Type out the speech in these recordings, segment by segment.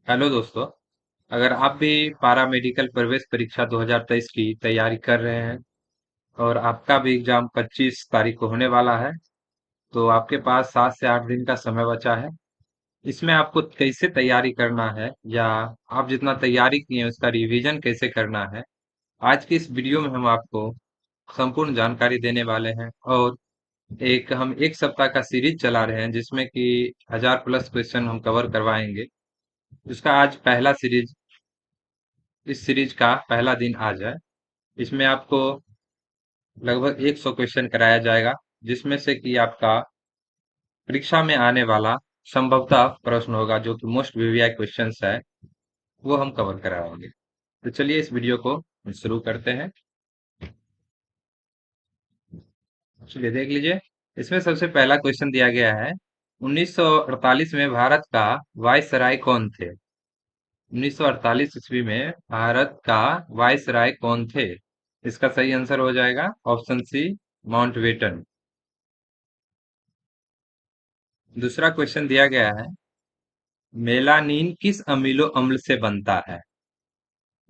Hello दोस्तों। अगर आप भी पारा मेडिकल प्रवेश परीक्षा 2023 की तैयारी कर रहे हैं और आपका भी एग्जाम 25 तारीख को होने वाला है, तो आपके पास 7 से 8 दिन का समय बचा है। इसमें आपको कैसे तैयारी करना है या आप जितना तैयारी किए हैं उसका रिवीजन कैसे करना है, आज की इस वीडियो में हम आपको संपूर्ण जानकारी देने वाले हैं। और हम एक सप्ताह का सीरीज चला रहे हैं जिसमें कि 1000+ क्वेश्चन हम कवर करवाएंगे। इसका आज पहला सीरीज इस सीरीज का पहला दिन आज है। इसमें आपको लगभग 100 क्वेश्चन कराया जाएगा, जिसमें से कि आपका परीक्षा में आने वाला संभवतः प्रश्न होगा जो कि मोस्ट वीवीआई क्वेश्चंस है, वो हम कवर कराएंगे। तो चलिए इस वीडियो को शुरू करते हैं। चलिए देख लीजिए। इसमें सबसे पहला क्वेश्चन दिया गया है, 1948 में भारत का वायसराय कौन थे? 1948 ईस्वी में भारत का वायसराय कौन थे? इसका सही आंसर हो जाएगा ऑप्शन सी, माउंटबेटन। दूसरा क्वेश्चन दिया गया है, मेलानिन किस अमीनो अम्ल से बनता है?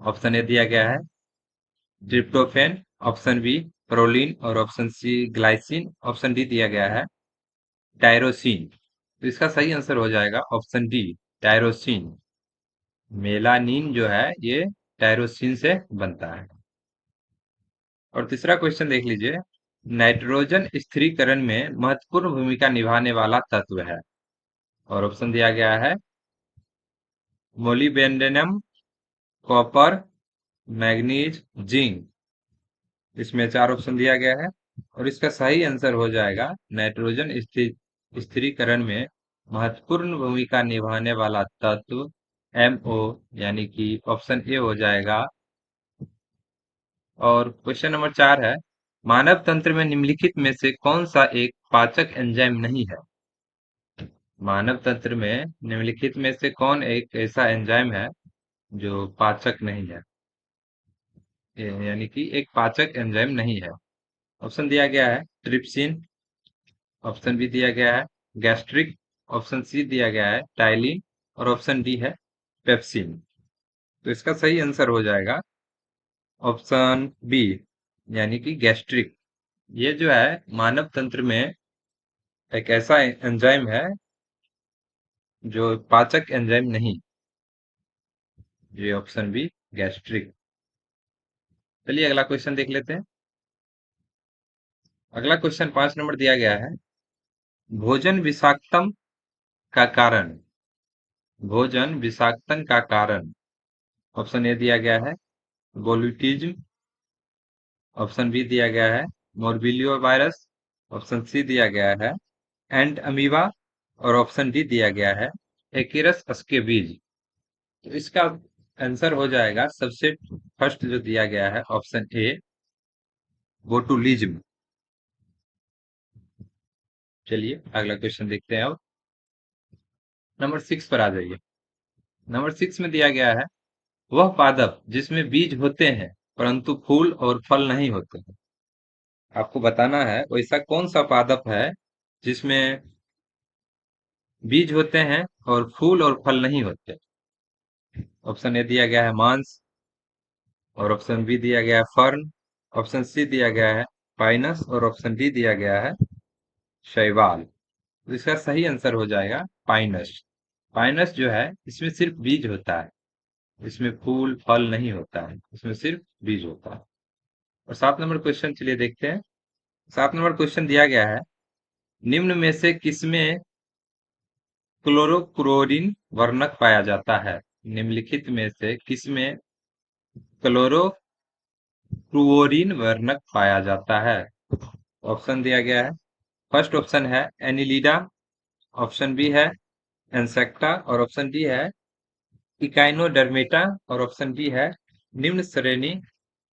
ऑप्शन ए दिया गया है ट्रिप्टोफेन, ऑप्शन बी प्रोलीन और option C glycine, option D दिया गया है टायरोसिन। तो इसका सही आंसर हो जाएगा ऑप्शन डी, टायरोसिन। मेलानिन जो है ये टायरोसिन से बनता है। और तीसरा क्वेश्चन देख लीजिए, नाइट्रोजन स्थिरीकरण में महत्वपूर्ण भूमिका निभाने वाला तत्व है। और ऑप्शन दिया गया है मोलिबेडेनम, कॉपर, मैग्नीज, जिंक। इसमें चार ऑप्शन दिया गया है और इसका सही आंसर हो जाएगा नाइट्रोजन स्थिरीकरण में महत्वपूर्ण भूमिका निभाने वाला तत्व MO, यानी कि ऑप्शन ए हो जाएगा। और क्वेश्चन नंबर 4 है, मानव तंत्र में निम्नलिखित में से कौन सा एक पाचक एंजाइम नहीं है? मानव तंत्र में निम्नलिखित में से कौन एक ऐसा एंजाइम है जो पाचक नहीं है, यानी कि एक पाचक एंजाइम नहीं है? ऑप्शन दिया गया है ट्रिप्सिन, ऑप्शन बी दिया गया है गैस्ट्रिक, ऑप्शन सी दिया गया है टाइलिन और ऑप्शन डी है पेप्सिन। तो इसका सही आंसर हो जाएगा ऑप्शन बी, यानी कि गैस्ट्रिक। ये जो है मानव तंत्र में एक ऐसा एंजाइम है जो पाचक एंजाइम नहीं। ये ऑप्शन बी, गैस्ट्रिक। चलिए अगला क्वेश्चन देख लेते हैं। अगला क्वेश्चन 5 नंबर दिया गया है, भोजन विषाक्तम का कारण। भोजन विषाक्तन का कारण। ऑप्शन ए दिया गया है बोलुटिज्म, ऑप्शन बी दिया गया है मोरबिलियो वायरस, ऑप्शन सी दिया गया है एंट अमीबा और ऑप्शन डी दिया गया है एकिरस स्केबीज। तो इसका आंसर हो जाएगा सबसे फर्स्ट जो दिया गया है ऑप्शन ए, बोटुलिज्म। चलिए अगला क्वेश्चन देखते हैं अब। नंबर 6 पर आ जाइए। नंबर 6 में दिया गया है, वह पादप जिसमें बीज होते हैं परंतु फूल और फल नहीं होते हैं। आपको बताना है वैसा कौन सा पादप है जिसमें बीज होते हैं और फूल और फल नहीं होते। ऑप्शन ए दिया गया है मांस, और ऑप्शन बी दिया गया है फर्न, ऑप्शन सी दिया गया है पाइनस और ऑप्शन डी दिया गया है शैवाल। तो इसका सही आंसर हो जाएगा पाइनस। पाइनस जो है इसमें सिर्फ बीज होता है, इसमें फूल फल नहीं होता है, इसमें सिर्फ बीज होता है। और 7 नंबर क्वेश्चन चलिए देखते हैं। 7 नंबर क्वेश्चन दिया गया है, निम्न में से किसमें क्लोरोक्लोरीन वर्णक पाया जाता है? निम्नलिखित में से किसमें क्लोरोक्लोरीन वर्णक पाया जाता है? ऑप्शन दिया गया है, फर्स्ट ऑप्शन है एनिलिडा, ऑप्शन बी है एंसेक्टा और ऑप्शन डी है इकाइनोडर्मेटा और ऑप्शन डी है निम्न श्रेणी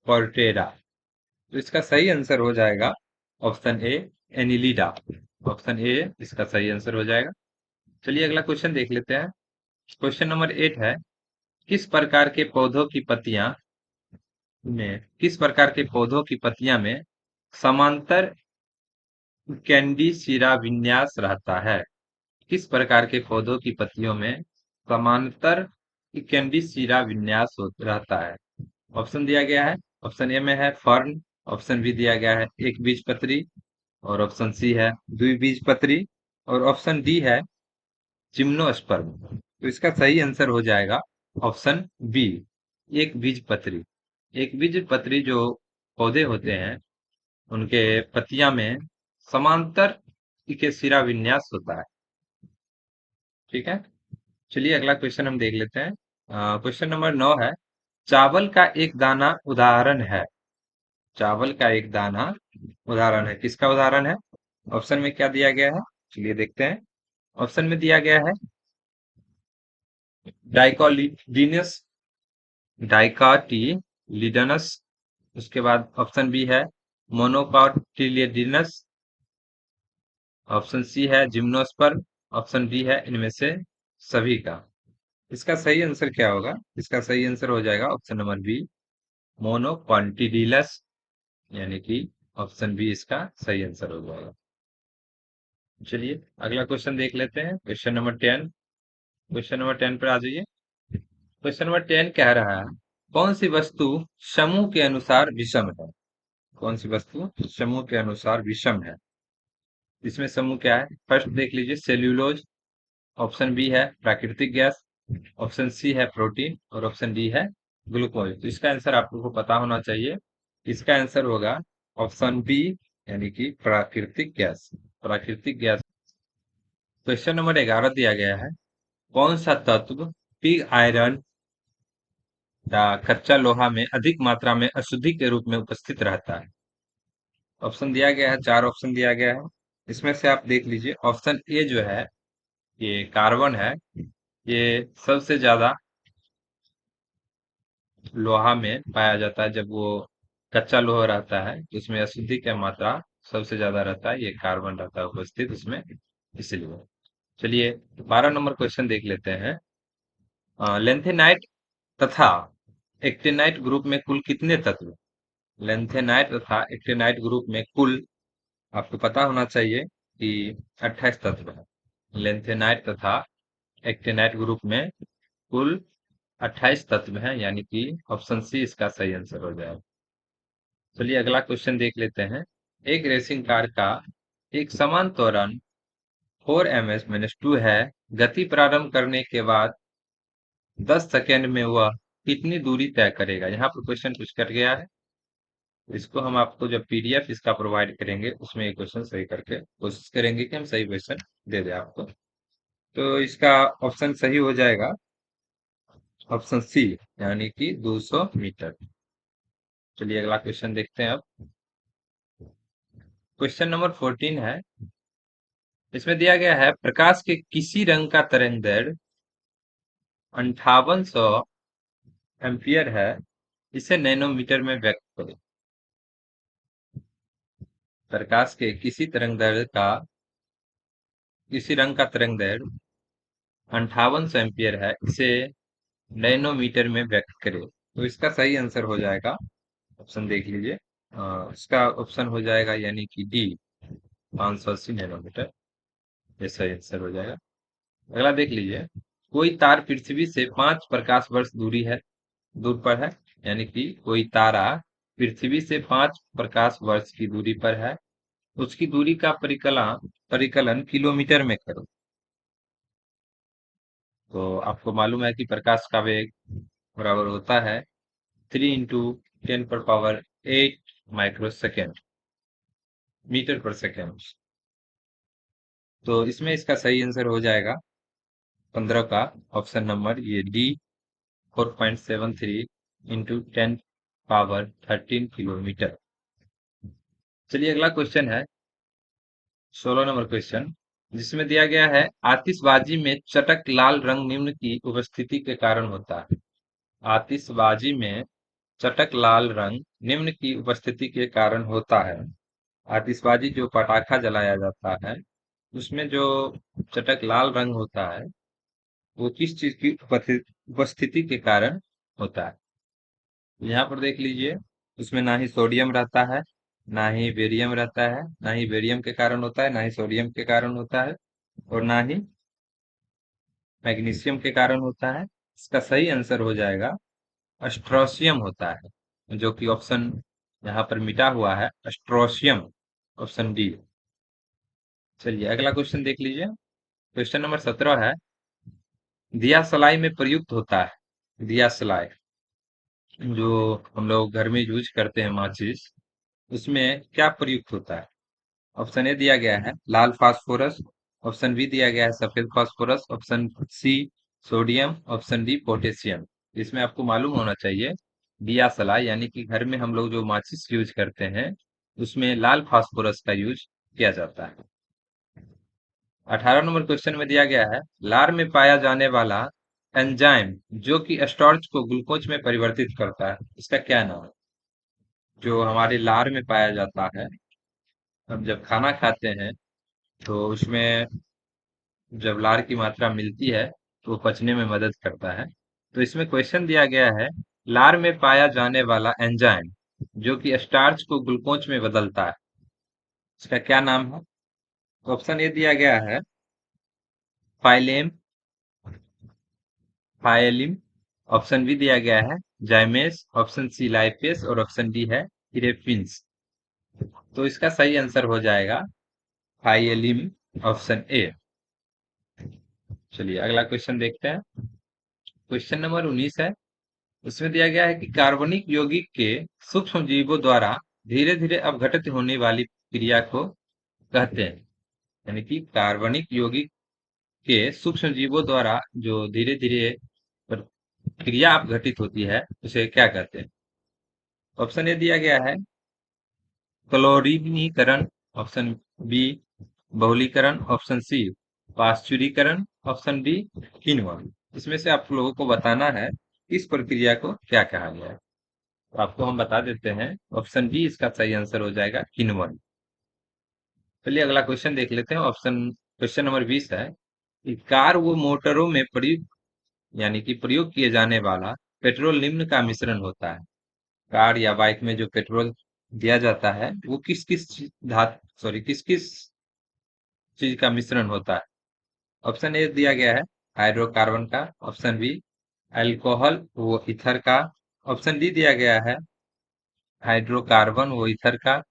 पोर्टेरा। तो इसका सही आंसर हो जाएगा option A, Annelida. Option A इसका सही आंसर हो जाएगा। चलिए अगला क्वेश्चन देख लेते हैं। क्वेश्चन नंबर 8 है, किस प्रकार के पौधों की पत्तियां किस प्रकार के पौधों की पत्तियां में समांतर कैंडी शिरा विन्यास रहता है? किस प्रकार के पौधों की पत्तियों में समांतर कैंडी शिरा विन्यास रहता है? ऑप्शन दिया गया है। ऑप्शन ए में है फर्न, ऑप्शन बी दिया गया है एक बीजपत्री, और ऑप्शन सी है द्विबीजपत्री, और ऑप्शन डी है जिम्नोस्पर्म। तो इसका सही आंसर हो जाएगा ऑप्शन बी, एक बीजपत्री। एक बीजपत्री जो पौधे होते हैं, उनके पत्तियां में समांतर के शिरा विन्यास होता है। ठीक है, चलिए अगला क्वेश्चन हम देख लेते हैं। क्वेश्चन नंबर 9 है, चावल का एक दाना उदाहरण है। चावल का एक दाना उदाहरण है, किसका उदाहरण है? ऑप्शन में क्या दिया गया है, चलिए देखते हैं। ऑप्शन में दिया गया है डाइकोटिलीडनस, डाइकोटिलीडनस। उसके बाद ऑप्शन बी है मोनोकोटिलीडनस, ऑप्शन सी है जिम्नोस्पर्म, ऑप्शन डी है इनमें से सभी का। इसका सही आंसर क्या होगा? इसका सही आंसर हो जाएगा ऑप्शन नंबर बी, मोनोकॉन्टिडिलस, यानी कि ऑप्शन बी इसका सही आंसर हो जाएगा। चलिए अगला क्वेश्चन देख लेते हैं, क्वेश्चन नंबर 10। क्वेश्चन नंबर 10 पर आ जाइए। क्वेश्चन नंबर 10 कह रहा है, कौन सी वस्तु समूह के अनुसार विषम है? कौन सी वस्तु समूह के अनुसार विषम है? इसमें समूह क्या है? फर्स्ट देख लीजिए, सेल्यूलोज, ऑप्शन बी है प्राकृतिक गैस, ऑप्शन सी है प्रोटीन, और ऑप्शन डी है ग्लूकोज। तो इसका आंसर आपको पता होना चाहिए। इसका आंसर होगा ऑप्शन बी, यानी कि प्राकृतिक गैस। प्राकृतिक गैस। क्वेश्चन नंबर 11 दिया गया है, कौन सा तत्व पिग आयरन या कच्चा लोहा में अधिक मात्रा में अशुद्धि के रूप में उपस्थित रहता है? ऑप्शन दिया गया है, 4 ऑप्शन दिया गया है। इसमें से आप देख लीजिए, ऑप्शन ए जो है, ये कार्बन है। ये सबसे ज्यादा लोहा में पाया जाता है। जब वो कच्चा लोहा रहता है तो उसमें अशुद्धि की मात्रा सबसे ज्यादा रहता है, ये कार्बन रहता है उपस्थित उसमें, इसलिए। चलिए 12 नंबर क्वेश्चन देख लेते हैं। लेंथेनाइट तथा एक्टिनाइट ग्रुप में कुल कितने तत्व? लेंथेनाइट तथा एक्टिनाइट ग्रुप में कुल, आपको पता होना चाहिए कि 28 तत्व है। लेंथेनाइट तथा एक्टिनाइट ग्रुप में कुल 28 तत्व हैं, यानी कि ऑप्शन सी इसका सही आंसर हो जाएगा। चलिए अगला क्वेश्चन देख लेते हैं। एक रेसिंग कार का एक समान त्वरण 4ms-2 है। गति प्रारंभ करने के बाद 10 सेकेंड में वह कितनी दूरी तय करेगा? यहाँ पर क्वेश्चन कुछ कट गया है। इसको हम आपको जब पीडीएफ इसका प्रोवाइड करेंगे, उसमें ये क्वेश्चन सही करके कोशिश करेंगे कि हम सही क्वेश्चन दे दें आपको। तो इसका ऑप्शन सही हो जाएगा ऑप्शन सी, यानी कि 200 मीटर। चलिए अगला क्वेश्चन देखते हैं अब। क्वेश्चन नंबर 14 है। इसमें दिया गया है, प्रकाश के किसी रंग का तरंगदैर्घ्य 5800 एम्पियर है, इसे नैनोमीटर में व्यक्त करें। प्रकाश के किसी रंग का तरंगदैर्घ्य 5800 एम्पियर है, इसे नैनोमीटर में व्यक्त करें। तो इसका सही आंसर हो जाएगा, ऑप्शन देख लीजिए। इसका ऑप्शन हो जाएगा यानी कि डी, 580 नैनोमीटर, ये सही आंसर हो जाएगा। अगला देख लीजिए, कोई तार पृथ्वी से 5 प्रकाश वर्ष दूर पर है, यानी कि कोई तारा पृथ्वी से 5 प्रकाश वर्ष की दूरी पर है। उसकी दूरी का परिकलन परिकलन किलोमीटर में करो। तो आपको मालूम है कि प्रकाश का वेग बराबर होता है 3 × 10⁸ माइक्रो सेकेंड, मीटर पर सेकेंड। तो इसमें इसका सही आंसर हो जाएगा 15 का ऑप्शन नंबर ये डी, 4.73 × 10⁻13 किलोमीटर। चलिए अगला क्वेश्चन है 16 नंबर क्वेश्चन, जिसमें दिया गया है, आतिशबाजी में चटक लाल रंग निम्न की उपस्थिति के कारण होता है। आतिशबाजी में चटक लाल रंग निम्न की उपस्थिति के कारण होता है। आतिशबाजी जो पटाखा जलाया जाता है, उसमें जो चटक लाल रंग होता है, वो किस चीज की उपस्थिति के कारण होता है? यहाँ पर देख लीजिए, उसमें ना ही सोडियम रहता है, ना ही बेरियम रहता है। ना ही बेरियम के कारण होता है, ना ही सोडियम के कारण होता है, और ना ही मैग्नीशियम के कारण होता है। इसका सही आंसर हो जाएगा अस्ट्रोशियम होता है, जो कि ऑप्शन यहाँ पर मिटा हुआ है, अस्ट्रोशियम, ऑप्शन डी। चलिए अगला क्वेश्चन देख लीजिए। क्वेश्चन नंबर 17 है, दिया सलाई में प्रयुक्त होता है। दिया सलाई जो हम लोग घर में यूज करते हैं, माचिस, उसमें क्या प्रयुक्त होता है? ऑप्शन ए दिया गया है लाल फास्फोरस, ऑप्शन बी दिया गया है सफेद phosphorus, option C sodium, option D potassium. इसमें आपको मालूम होना चाहिए, दिया सलाई यानी कि घर में हम लोग जो माचिस यूज करते हैं, उसमें लाल फास्फोरस का यूज किया जाता है। 18 नंबर क्वेश्चन में दिया गया है, लार में पाया जाने वाला एंजाइम जो कि स्टार्च को ग्लूकोज में परिवर्तित करता है, इसका क्या नाम है? जो हमारे लार में पाया जाता है, हम जब खाना खाते हैं तो उसमें जब लार की मात्रा मिलती है तो वो पचने में मदद करता है। तो इसमें क्वेश्चन दिया गया है, लार में पाया जाने वाला एंजाइम जो कि स्टार्च को ग्लूकोज में बदलता है, इसका क्या नाम है? ऑप्शन ए दिया गया है फाइलेम, फाइलिम, ऑप्शन बी दिया गया है जाइमेस, ऑप्शन सी लाइपेस और ऑप्शन डी है इरेपिन्स। तो इसका सही आंसर हो जाएगा फाइलिम, ऑप्शन ए। चलिए अगला क्वेश्चन देखते हैं। क्वेश्चन नंबर 19 है, उसमें दिया गया है कि कार्बनिक यौगिक के सूक्ष्म जीवों द्वारा धीरे धीरे अपघटित होने वाली क्रिया को कहते हैं। यानी कि कार्बनिक यौगिक के सूक्ष्म जीवों द्वारा जो धीरे धीरे क्रिया अपघटित होती है, उसे क्या कहते हैं? ऑप्शन ए दिया गया है क्लोरीनीकरण, ऑप्शन बी बहुलीकरण, ऑप्शन सी पाश्चुरीकरण, ऑप्शन डी किण्वन। इसमें से आप लोगों को बताना है इस प्रक्रिया को क्या कहा गया है। तो आपको हम बता देते हैं, ऑप्शन डी इसका सही आंसर हो जाएगा किण्वन। चलिए अगला क्वेश्चन देख लेते हैं। क्वेश्चन नंबर 20 है कि कार व मोटरों में प्रयुक्त यानी कि प्रयोग किए जाने वाला पेट्रोल निम्न का मिश्रण होता है। कार या बाइक में जो पेट्रोल दिया जाता है वो किस किस किस किस चीज का मिश्रण होता है? ऑप्शन ए दिया गया है हाइड्रोकार्बन का, ऑप्शन बी अल्कोहल वो ईथर का, ऑप्शन डी दिया गया है हाइड्रोकार्बन वो ईथर का,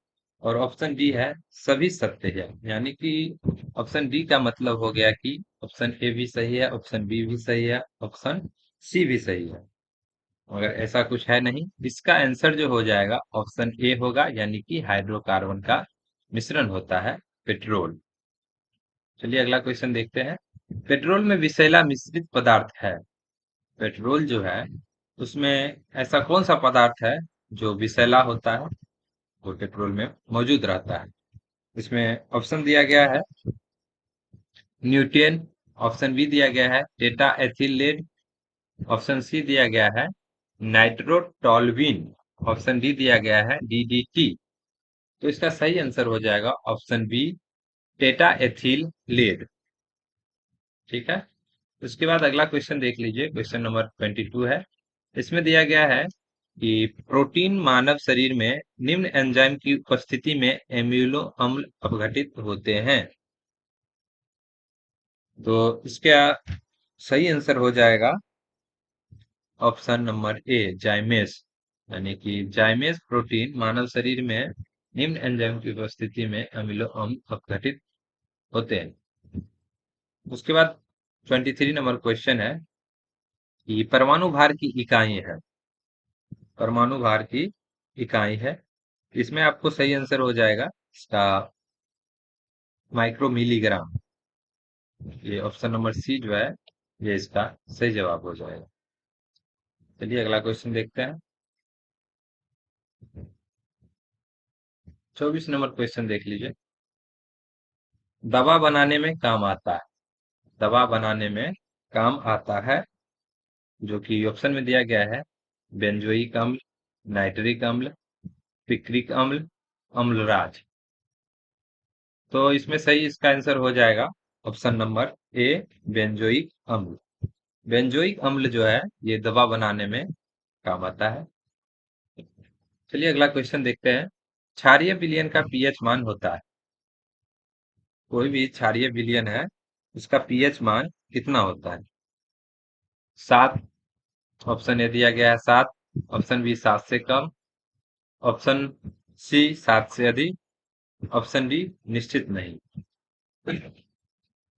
और ऑप्शन डी है सभी सत्य है। यानी कि ऑप्शन डी का मतलब हो गया कि ऑप्शन ए भी सही है, ऑप्शन बी भी सही है, ऑप्शन सी भी सही है, मगर ऐसा कुछ है नहीं। इसका आंसर जो हो जाएगा ऑप्शन ए होगा, यानी कि हाइड्रोकार्बन का मिश्रण होता है पेट्रोल। चलिए अगला क्वेश्चन देखते हैं। पेट्रोल में विषैला मिश्रित पदार्थ है। पेट्रोल जो है उसमें ऐसा कौन सा पदार्थ है जो विषैला होता है, वो पेट्रोल में मौजूद रहता है? इसमें ऑप्शन दिया गया है न्यूटेन, ऑप्शन बी दिया गया है टेटा एथिल लेड, ऑप्शन सी दिया गया है नाइट्रोटोल्यूइन, ऑप्शन डी दिया गया है डीडीटी। तो इसका सही आंसर हो जाएगा ऑप्शन बी टेटा एथिल लेड। ठीक है, उसके बाद अगला क्वेश्चन देख लीजिए। क्वेश्चन नंबर 22 है। इसमें दिया गया है कि प्रोटीन मानव शरीर में निम्न एंजाइम की उपस्थिति में एम्यूलो अम्ल अपघटित होते हैं। तो इसका सही आंसर हो जाएगा ऑप्शन नंबर ए जाइमेस। यानी कि जाइमेस प्रोटीन मानव शरीर में निम्न एंजाइम की उपस्थिति में अमीनो अम्ल अपघटित होते हैं। उसके बाद 23 नंबर क्वेश्चन है कि परमाणु भार की इकाई है। परमाणु भार की इकाई है, इसमें आपको सही आंसर हो जाएगा इसका माइक्रोमिलीग्राम। ये ऑप्शन नंबर सी जो है, ये इसका सही जवाब हो जाएगा। चलिए अगला क्वेश्चन देखते हैं। 24 नंबर क्वेश्चन देख लीजिए। दवा बनाने में काम आता है। दवा बनाने में काम आता है, जो कि ऑप्शन में दिया गया है बेंजोइक अम्ल, नाइट्रिक अम्ल, पिक्रिक अम्ल, अम्लराज। तो इसमें सही इसका आंसर हो जाएगा ऑप्शन नंबर ए बेंजोइक अम्ल। बेंजोइक अम्ल जो है ये दवा बनाने में काम आता है। चलिए अगला क्वेश्चन देखते हैं। क्षारीय विलयन का पीएच मान होता है। कोई भी क्षारीय विलयन है उसका पीएच मान कितना होता है? 7, ऑप्शन ए दिया गया है 7, ऑप्शन बी 7 से कम, ऑप्शन सी 7 से अधिक, ऑप्शन डी निश्चित नहीं।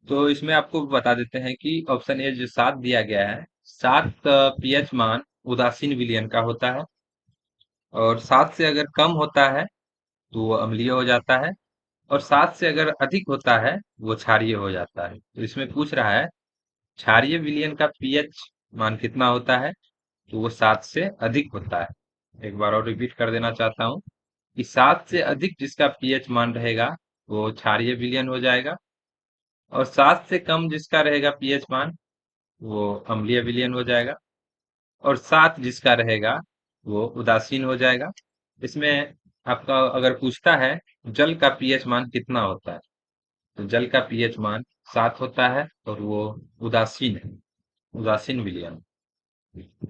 तो इसमें आपको बता देते हैं कि ऑप्शन ए जो 7 दिया गया है, 7 पीएच मान उदासीन विलयन का होता है, और 7 से अगर कम होता है तो वो अम्लीय हो जाता है, और 7 से अगर अधिक होता है वो क्षारीय हो जाता है। तो इसमें पूछ रहा है क्षारीय विलयन का पीएच मान कितना होता है, तो वो 7 से अधिक होता है। एक बार और रिपीट कर देना चाहता हूँ कि 7 से अधिक जिसका पीएच मान रहेगा वो क्षारीय विलयन हो जाएगा, और 7 से कम जिसका रहेगा पीएच मान वो अम्लीय विलयन हो जाएगा, और 7 जिसका रहेगा वो उदासीन हो जाएगा। इसमें आपका अगर पूछता है जल का पीएच मान कितना होता है, तो जल का पीएच मान 7 होता है और वो उदासीन है, उदासीन विलयन।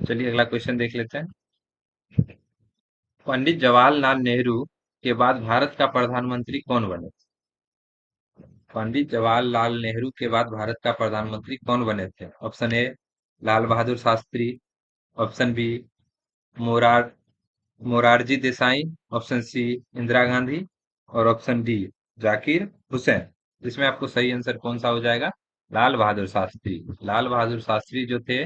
चलिए अगला क्वेश्चन देख लेते हैं। पंडित जवाहरलाल नेहरू के बाद भारत का प्रधानमंत्री कौन बने? पंडित जवाहरलाल नेहरू के बाद भारत का प्रधानमंत्री कौन बने थे? Option A Lal Bahadur Shastri, option B Morar Morarji Desai, option C Indira Gandhi, और ऑप्शन डी जाकिर हुसैन। इसमें आपको सही आंसर कौन सा हो जाएगा? लाल बहादुर शास्त्री। लाल बहादुर शास्त्री जो थे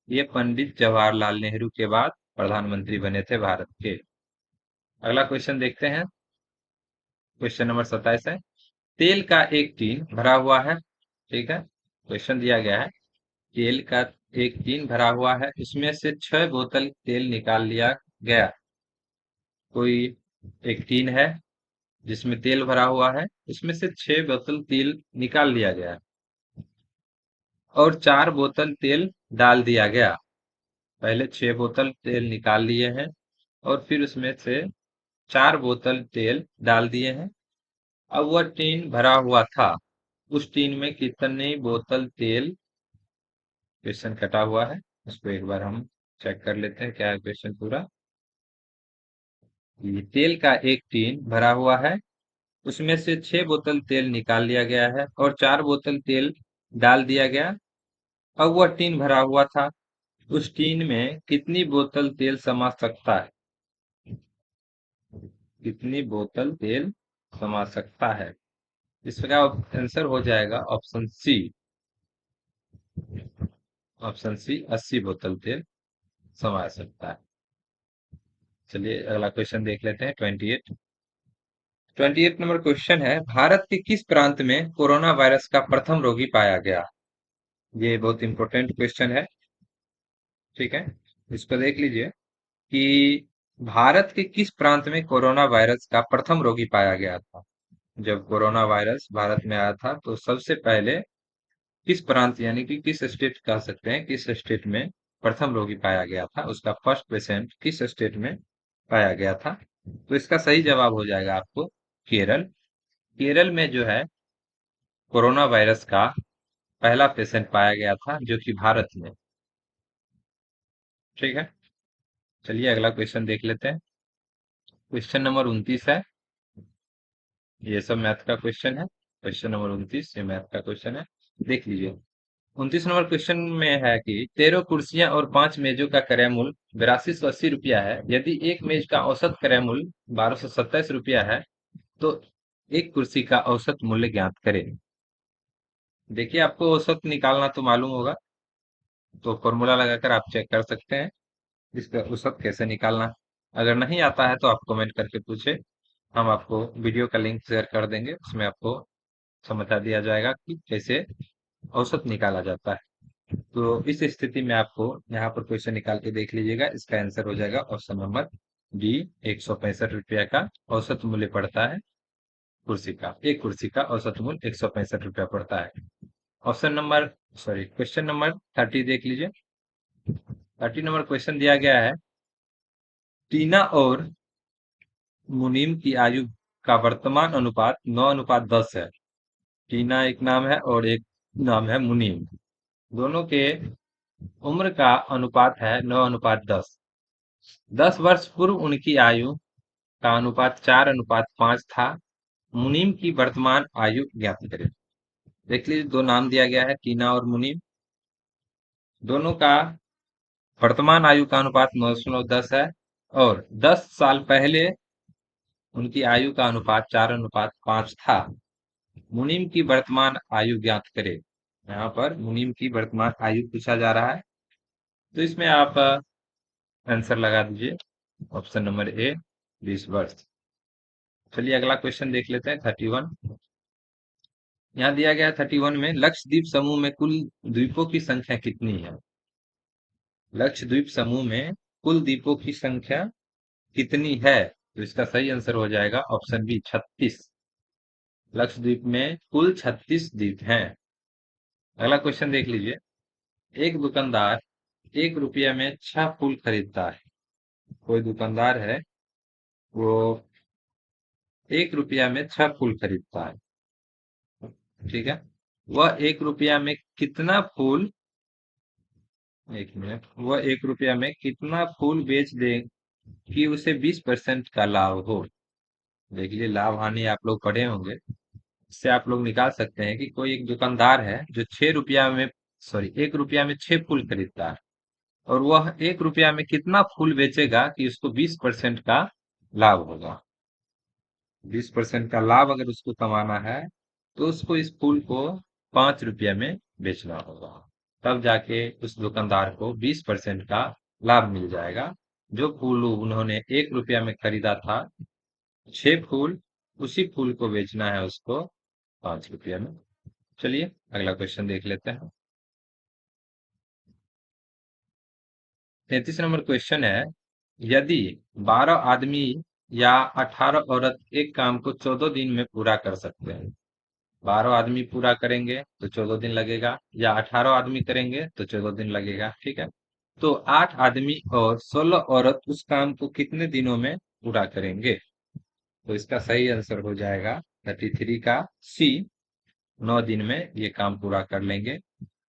ये पंडित जवाहरलाल नेहरू के बाद प्रधानमंत्री बने थे भारत के। अगला क्वेश्चन देखते हैं। क्वेश्चन नंबर 27 है, तेल का एक टीन भरा हुआ है, ठीक है, क्वेश्चन दिया गया है तेल का एक टीन भरा हुआ है, इसमें से 6 बोतल तेल निकाल लिया गया। कोई एक टीन है जिसमें तेल भरा हुआ है, इसमें से 6 बोतल तेल निकाल लिया गया और 4 बोतल तेल डाल दिया गया। पहले 6 बोतल तेल निकाल लिए हैं और फिर उसमें से 4 बोतल तेल डाल दिए हैं। अब वह टीन भरा हुआ था, उस टीन में कितनी बोतल तेल, क्वेश्चन कटा हुआ है, उसको एक बार हम चेक कर लेते हैं क्या है क्वेश्चन पूरा। ये तेल का एक टीन भरा हुआ है, उसमें से 6 बोतल तेल निकाल लिया गया है और 4 बोतल तेल डाल दिया गया। अब वह टीन भरा हुआ था, उस टीन में कितनी बोतल तेल समा सकता है? कितनी बोतल तेल समा सकता है? इसका आंसर हो जाएगा ऑप्शन सी। ऑप्शन सी 80 बोतल तेल समा सकता है। चलिए अगला क्वेश्चन देख लेते हैं 28। 28 नंबर क्वेश्चन है, भारत के किस प्रांत में कोरोना वायरस का प्रथम रोगी पाया गया? ये बहुत इंपॉर्टेंट क्वेश्चन है, ठीक है, इसको देख लीजिए कि भारत के किस प्रांत में कोरोना वायरस का प्रथम रोगी पाया गया था। जब कोरोना वायरस भारत में आया था तो सबसे पहले किस प्रांत यानी कि किस स्टेट कह सकते हैं, किस स्टेट में प्रथम रोगी पाया गया था, उसका फर्स्ट पेशेंट किस स्टेट में पाया गया था? तो इसका सही जवाब हो जाएगा आपको केरल। केरल में जो है कोरोना वायरस का पहला पेशेंट पाया गया था जो कि भारत में, ठीक है। चलिए अगला क्वेश्चन देख लेते हैं। क्वेश्चन नंबर 29 है, ये सब मैथ का क्वेश्चन है। क्वेश्चन नंबर 29 ये मैथ का क्वेश्चन है, देख लीजिए। 29 नंबर क्वेश्चन में है कि 13 कुर्सियां और 5 मेजों का क्रय मूल्य 8280 रुपया है। यदि एक मेज का औसत क्रय मूल्य 1227 रुपया है तो एक कुर्सी का औसत मूल्य ज्ञात करें। देखिए आपको औसत निकालना तो मालूम होगा, तो फॉर्मूला लगाकर आप चेक कर सकते हैं इसका औसत कैसे निकालना। अगर नहीं आता है तो आप कमेंट करके पूछे, हम आपको वीडियो का लिंक शेयर कर देंगे, उसमें आपको समझा दिया जाएगा कि कैसे औसत निकाला जाता है। तो इस स्थिति में आपको यहाँ पर क्वेश्चन निकाल के देख लीजिएगा, इसका आंसर हो जाएगा ऑप्शन नंबर डी। 165 रुपया का औसत मूल्य पड़ता है कुर्सी का, एक कुर्सी का औसत मूल्य 165 रुपया पड़ता है। Option number sorry question number 30 देख लीजिए। 30 नंबर क्वेश्चन दिया गया है, टीना और मुनीम की आयु का वर्तमान अनुपात 9:10 है। टीना एक नाम है और एक नाम है मुनीम, दोनों के उम्र का अनुपात है 9:10। 10 वर्ष पूर्व उनकी आयु का अनुपात 4:5 था। मुनीम की वर्तमान आयु ज्ञात करें। देख लीजिए दो नाम दिया गया है टीना और मुनीम, दोनों का वर्तमान आयु का अनुपात 9.10 है, और 10 साल पहले उनकी आयु का अनुपात 4:5 था। मुनीम की वर्तमान आयु ज्ञात करे। यहाँ पर मुनीम की वर्तमान आयु पूछा जा रहा है, तो इसमें आप आंसर लगा दीजिए। ऑप्शन नंबर ए 20 वर्ष। चलिए अगला क्वेश्चन देख लेते हैं 31। यहाँ दिया गया 31 में, लक्षद्वीप समूह में कुल द्वीपों की संख्या कितनी है? लक्षद्वीप समूह में कुल द्वीपों की संख्या कितनी है? तो इसका सही आंसर हो जाएगा ऑप्शन बी 36। लक्षद्वीप में कुल 36 द्वीप हैं। अगला क्वेश्चन देख लीजिए। एक दुकानदार 1 रुपया में 6 फूल खरीदता है। कोई दुकानदार है, वो 1 रुपया में 6 फूल खरीदता है, ठीक है। वह 1 रुपया में कितना फूल, 1 मिनट, वह 1 रुपया में कितना फूल बेच दे कि उसे 20% का लाभ हो? देख लीजिए, लाभ हानि आप लोग पढ़े होंगे। इससे आप लोग निकाल सकते हैं कि कोई एक दुकानदार है जो 6 रुपया में, सॉरी, 1 रुपया में 6 फूल खरीदता है, और वह 1 रुपया में कितना फूल बेचेगा कि उसको 20% का लाभ होगा। 20% का लाभ अगर उसको कमाना है, तो उसको इस फूल को 5 रुपया में बेचना होगा। तब जाके उस दुकानदार को 20% का लाभ मिल जाएगा। जो फूल उन्होंने 1 रुपया में खरीदा था, 6 फूल, उसी फूल को बेचना है उसको 5 रुपया में। चलिए अगला क्वेश्चन देख लेते हैं। 33 नंबर क्वेश्चन है, यदि 12 आदमी या 18 औरत एक काम को 14 दिन में पूरा कर सकते हैं। 12 आदमी पूरा करेंगे तो 14 दिन लगेगा, या 18 आदमी करेंगे तो 14 दिन लगेगा, ठीक है। तो 8 आदमी और 16 औरत उस काम को कितने दिनों में पूरा करेंगे? तो इसका सही आंसर हो जाएगा 33 का सी, 9 दिन में ये काम पूरा कर लेंगे,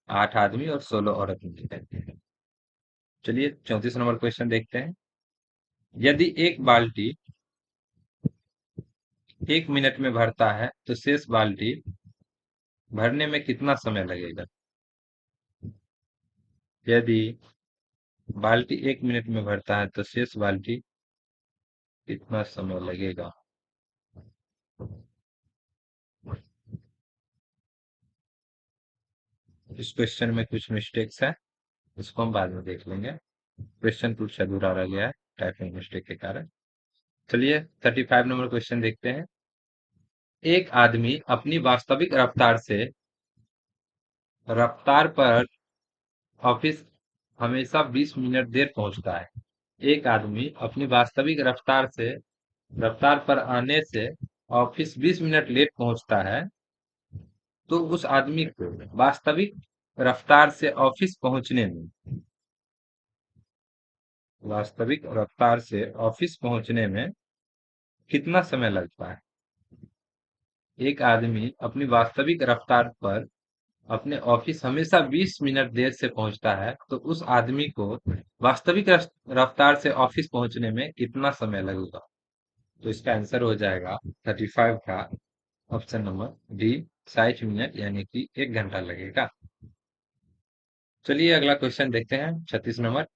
8 आदमी और 16 औरत मिलकर। चलिए 34 नंबर क्वेश्चन देखते हैं। यदि एक बाल्टी 1 मिनट में भरता है, तो शेष बाल्टी भरने में कितना समय लगेगा? यदि बाल्टी 1 मिनट में भरता है, तो शेष बाल्टी कितना समय लगेगा? इस क्वेश्चन में कुछ मिस्टेक्स है, इसको हम बाद में देख लेंगे। क्वेश्चन कुछ अधूरा रह गया है टाइपिंग मिस्टेक के कारण। चलिए 35 नंबर क्वेश्चन देखते हैं। एक आदमी अपनी वास्तविक रफ्तार पर ऑफिस हमेशा 20 मिनट देर पहुंचता है। एक आदमी अपनी वास्तविक रफ्तार पर आने से ऑफिस 20 मिनट लेट पहुंचता है, तो उस आदमी को वास्तविक रफ्तार से ऑफिस पहुंचने में कितना समय लगता है? एक आदमी अपनी वास्तविक रफ्तार पर अपने ऑफिस हमेशा 20 मिनट देर से पहुंचता है, तो उस आदमी को वास्तविक रफ्तार से ऑफिस पहुंचने में कितना समय लगेगा? तो इसका आंसर हो जाएगा 35 का ऑप्शन नंबर डी, 60 मिनट, यानी कि 1 घंटा लगेगा। चलिए अगला क्वेश्चन देखते हैं 36 नंबर।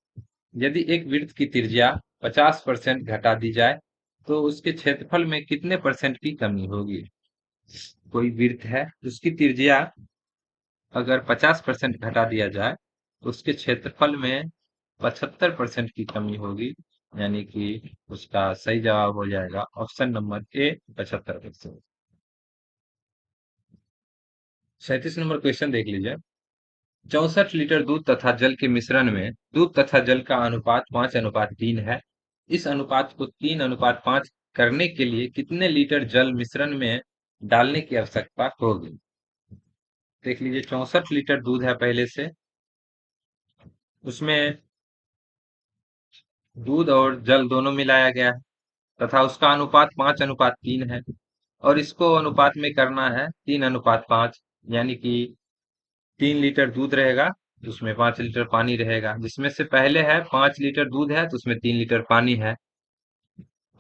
यदि एक वृत्त की त्रिज्या 50% घटा दी जाए, तो उसके क्षेत्रफल में कितने परसेंट की कमी होगी? कोई वृत्त है, उसकी त्रिज्या अगर 50% घटा दिया जाए, तो उसके क्षेत्रफल में 75% की कमी होगी, यानी कि उसका सही जवाब हो जाएगा option number A 75%। 37 number question देख लीजिए। 64 लीटर दूध तथा जल के मिश्रण में दूध तथा जल का अनुपात 5:3 है। इस अनुपात को 3:5 करने के लिए कितने लीटर जल मिश्रण में डालने की आवश्यकता होगी? देख लीजिए, 64 लीटर दूध है पहले से, उसमें दूध और जल दोनों मिलाया गया है, तथा उसका अनुपात 5:3 है, और इसको अनुपात में करना है 3:5, यानी कि 3 लीटर दूध रहेगा, उसमें 5 लीटर पानी रहेगा। जिसमें से पहले है 5 लीटर दूध है, तो उसमें 3 लीटर पानी है।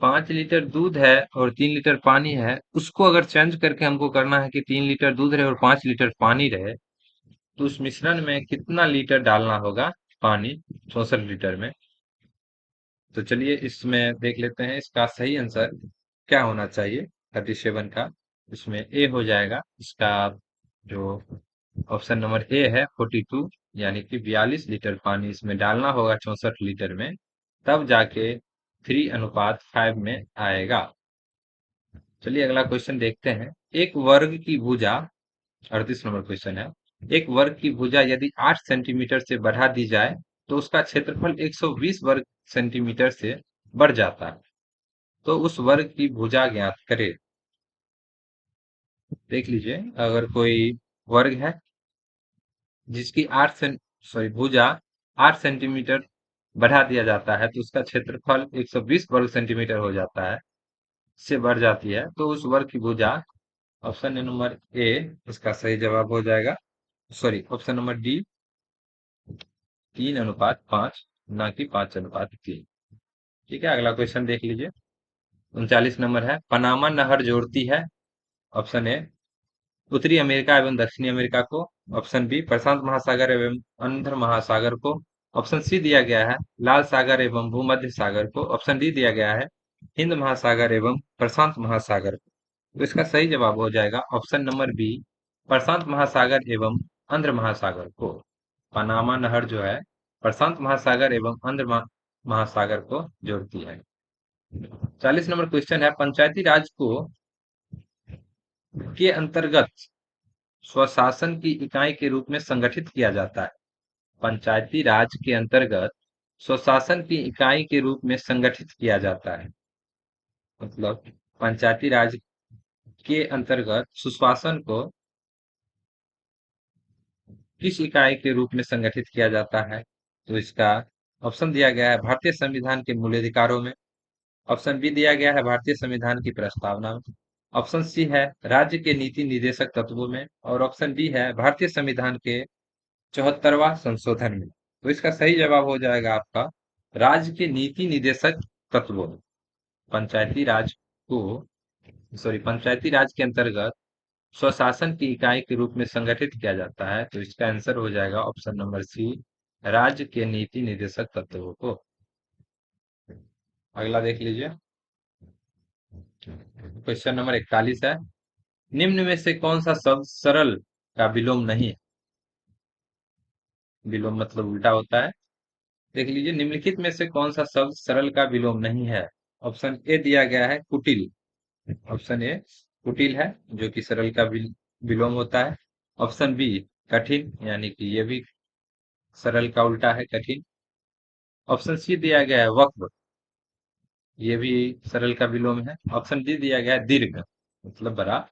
5 लीटर दूध है और 3 लीटर पानी है, उसको अगर चेंज करके हमको करना है कि 3 लीटर दूध रहे और 5 लीटर पानी रहे, तो उस मिश्रण में कितना लीटर डालना होगा? पानी 64 लीटर में। तो चलिए इसमें देख लेते हैं इसका सही आंसर क्या होना चाहिए 37 का। इसमें ए हो जाएगा इसका। जो ऑप्शन नंबर ए है 42, यानी कि 42 लीटर पानी इसमें डालना होगा 64 लीटर में, तब जाके 3:5 में आएगा। चलिए अगला क्वेश्चन देखते हैं। एक वर्ग की भुजा, 38 नंबर क्वेश्चन है। एक वर्ग की भुजा यदि 8 सेंटीमीटर से बढ़ा दी जाए तो उसका क्षेत्रफल 120 वर्ग सेंटीमीटर से बढ़ जाता है। तो उस वर्ग की भुजा ज्ञात करें। देख लीजिए, अगर कोई वर्ग है जिसकी भुजा 8 सेंटीमीटर बढ़ा दिया जाता है तो उसका क्षेत्रफल 120 वर्ग सेंटीमीटर हो जाता है, से बढ़ जाती है। तो उस वर्ग की भुजा, ऑप्शन नंबर ए इसका सही जवाब हो जाएगा। सॉरी, ऑप्शन नंबर डी 3:5, ना कि 5:3। ठीक है, अगला क्वेश्चन देख लीजिए। 39 नंबर है। पनामा नहर जोड़ती है, ऑप्शन ए उत्तरी अमेरिका एवं दक्षिणी अमेरिका को, ऑप्शन बी प्रशांत महासागर एवं अंध महासागर को, ऑप्शन सी दिया गया है लाल सागर एवं भूमध्य सागर को, ऑप्शन डी दिया गया है हिंद महासागर एवं प्रशांत महासागर को। तो इसका सही जवाब हो जाएगा ऑप्शन नंबर बी प्रशांत महासागर एवं अंध्र महासागर को। पनामा नहर जो है प्रशांत महासागर एवं महासागर को जोड़ती है। 40 नंबर क्वेश्चन है। पंचायती राज को के अंतर्गत स्वशासन की इकाई के रूप में संगठित किया जाता है। पंचायती राज के अंतर्गत स्वशासन की इकाई के रूप में संगठित किया जाता है। मतलब पंचायती राज के अंतर्गत सुशासन को किस इकाई के रूप में संगठित किया जाता है? तो इसका ऑप्शन दिया गया है भारतीय संविधान के मूल अधिकारों में, ऑप्शन बी दिया गया है भारतीय संविधान की प्रस्तावना में, ऑप्शन सी है राज्य के नीति निर्देशक तत्वों में, और ऑप्शन डी है भारतीय संविधान के 74वां संशोधन में। तो इसका सही जवाब हो जाएगा आपका राज्य के नीति निर्देशक तत्वों में। पंचायती राज को पंचायती राज के अंतर्गत स्वशासन की इकाई के रूप में संगठित किया जाता है। तो इसका आंसर हो जाएगा ऑप्शन नंबर सी राज्य के नीति निर्देशक तत्वों को। अगला देख लीजिए। क्वेश्चन नंबर 41 है। निम्न में से कौन सा शब्द सरल का विलोम नहीं है? विलोम मतलब उल्टा होता है। देख लीजिए, निम्नलिखित में से कौन सा शब्द सरल का विलोम नहीं है? ऑप्शन ए दिया गया है कुटिल, ऑप्शन ए कुटिल है जो कि सरल का विलोम होता है। ऑप्शन बी कठिन, यानी कि ये भी सरल का उल्टा है, कठिन। ऑप्शन सी दिया गया है वक्र, ये भी सरल का विलोम है। ऑप्शन डी दिया गया है दीर्घ, मतलब बड़ा,